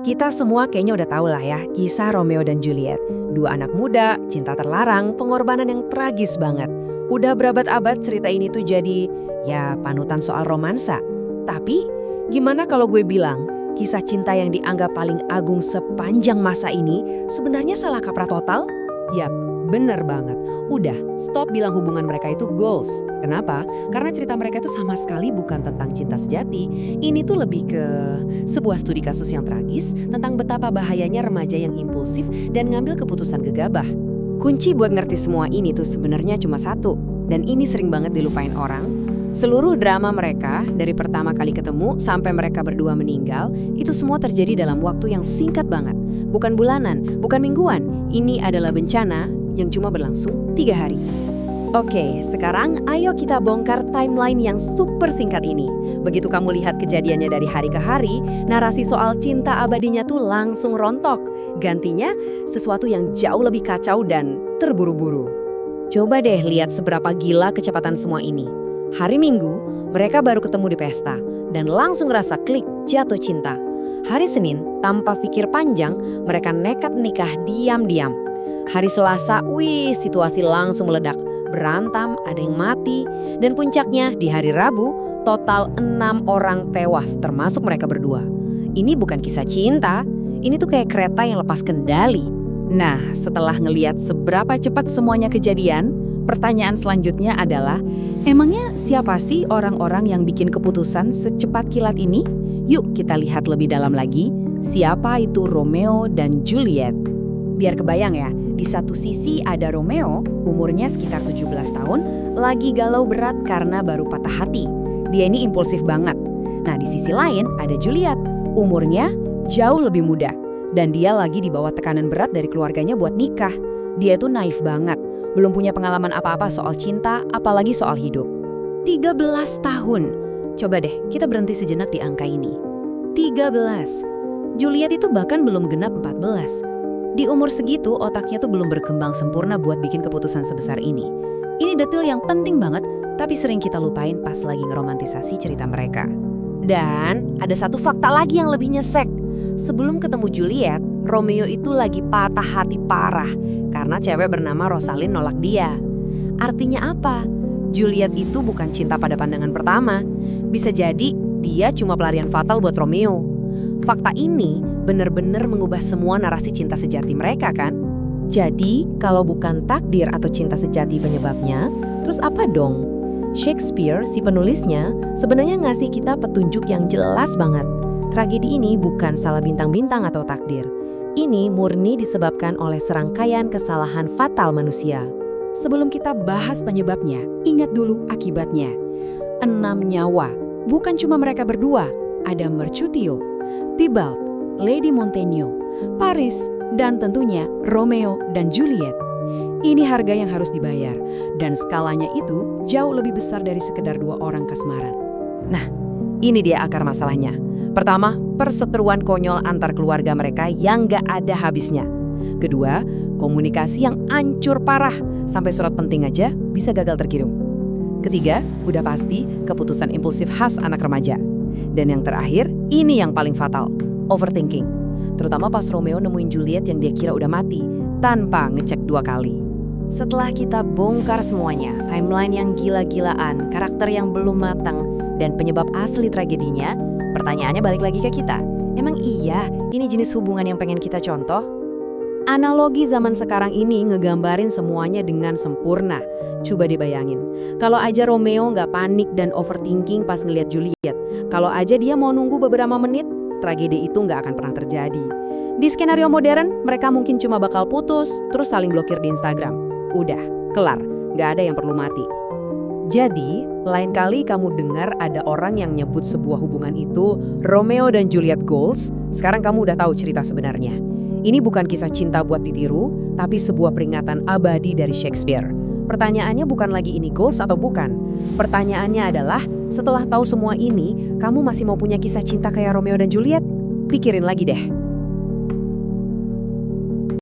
Kita semua kayaknya udah tahu lah ya, kisah Romeo dan Juliet. Dua anak muda, cinta terlarang, pengorbanan yang tragis banget. Udah berabad-abad cerita ini tuh jadi, ya panutan soal romansa. Tapi, gimana kalau gue bilang, kisah cinta yang dianggap paling agung sepanjang masa ini sebenarnya salah kaprah total? Yap, bener banget. Udah, stop bilang hubungan mereka itu goals. Kenapa? Karena cerita mereka itu sama sekali bukan tentang cinta sejati. Ini tuh lebih ke sebuah studi kasus yang tragis tentang betapa bahayanya remaja yang impulsif dan ngambil keputusan gegabah. Kunci buat ngerti semua ini tuh sebenarnya cuma satu, dan ini sering banget dilupain orang. Seluruh drama mereka, dari pertama kali ketemu sampai mereka berdua meninggal, itu semua terjadi dalam waktu yang singkat banget. Bukan bulanan, bukan mingguan. Ini adalah bencana yang cuma berlangsung 3 hari. Oke, sekarang ayo kita bongkar timeline yang super singkat ini. Begitu kamu lihat kejadiannya dari hari ke hari, narasi soal cinta abadinya tuh langsung rontok. Gantinya, sesuatu yang jauh lebih kacau dan terburu-buru. Coba deh lihat seberapa gila kecepatan semua ini. Hari Minggu, mereka baru ketemu di pesta, dan langsung ngerasa klik jatuh cinta. Hari Senin, tanpa pikir panjang, mereka nekat nikah diam-diam. Hari Selasa, situasi langsung meledak. Berantem, ada yang mati, dan puncaknya di hari Rabu, total 6 orang tewas, termasuk mereka berdua. Ini bukan kisah cinta, ini tuh kayak kereta yang lepas kendali. Nah, setelah ngeliat seberapa cepat semuanya kejadian, pertanyaan selanjutnya adalah, emangnya siapa sih orang-orang yang bikin keputusan secepat kilat ini? Yuk kita lihat lebih dalam lagi, siapa itu Romeo dan Juliet. Biar kebayang ya, di satu sisi ada Romeo, umurnya sekitar 17 tahun, lagi galau berat karena baru patah hati. Dia ini impulsif banget. Nah, di sisi lain ada Juliet, umurnya jauh lebih muda. Dan dia lagi di bawah tekanan berat dari keluarganya buat nikah. Dia tuh naif banget, belum punya pengalaman apa-apa soal cinta, apalagi soal hidup. 13 tahun. Coba deh, kita berhenti sejenak di angka ini. 13. Juliet itu bahkan belum genap 14. Di umur segitu, otaknya tuh belum berkembang sempurna buat bikin keputusan sebesar ini. Ini detail yang penting banget, tapi sering kita lupain pas lagi ngeromantisasi cerita mereka. Dan ada satu fakta lagi yang lebih nyesek. Sebelum ketemu Juliet, Romeo itu lagi patah hati parah karena cewek bernama Rosalind nolak dia. Artinya apa? Juliet itu bukan cinta pada pandangan pertama. Bisa jadi dia cuma pelarian fatal buat Romeo. Fakta ini benar-benar mengubah semua narasi cinta sejati mereka kan? Jadi, kalau bukan takdir atau cinta sejati penyebabnya, terus apa dong? Shakespeare, si penulisnya, sebenarnya ngasih kita petunjuk yang jelas banget. Tragedi ini bukan salah bintang-bintang atau takdir. Ini murni disebabkan oleh serangkaian kesalahan fatal manusia. Sebelum kita bahas penyebabnya, ingat dulu akibatnya. 6 nyawa, bukan cuma mereka berdua, ada Mercutio, Tybalt, Lady Montaigne, Paris, dan tentunya Romeo dan Juliet. Ini harga yang harus dibayar, dan skalanya itu jauh lebih besar dari sekedar 2 orang kasmaran. Nah, ini dia akar masalahnya. Pertama, perseteruan konyol antar keluarga mereka yang gak ada habisnya. Kedua, komunikasi yang ancur parah, sampai surat penting aja bisa gagal terkirim. Ketiga, udah pasti keputusan impulsif khas anak remaja. Dan yang terakhir, ini yang paling fatal, overthinking. Terutama pas Romeo nemuin Juliet yang dia kira udah mati, tanpa ngecek 2 kali. Setelah kita bongkar semuanya, timeline yang gila-gilaan, karakter yang belum matang, dan penyebab asli tragedinya, pertanyaannya balik lagi ke kita. Emang iya ini jenis hubungan yang pengen kita contoh? Analogi zaman sekarang ini ngegambarin semuanya dengan sempurna. Coba dibayangin, kalau aja Romeo nggak panik dan overthinking pas ngeliat Juliet, kalau aja dia mau nunggu beberapa menit, tragedi itu nggak akan pernah terjadi. Di skenario modern, mereka mungkin cuma bakal putus, terus saling blokir di Instagram. Udah, kelar, nggak ada yang perlu mati. Jadi, lain kali kamu dengar ada orang yang nyebut sebuah hubungan itu Romeo dan Juliet goals, sekarang kamu udah tahu cerita sebenarnya. Ini bukan kisah cinta buat ditiru, tapi sebuah peringatan abadi dari Shakespeare. Pertanyaannya bukan lagi ini goals atau bukan. Pertanyaannya adalah, setelah tahu semua ini, kamu masih mau punya kisah cinta kayak Romeo dan Juliet? Pikirin lagi deh.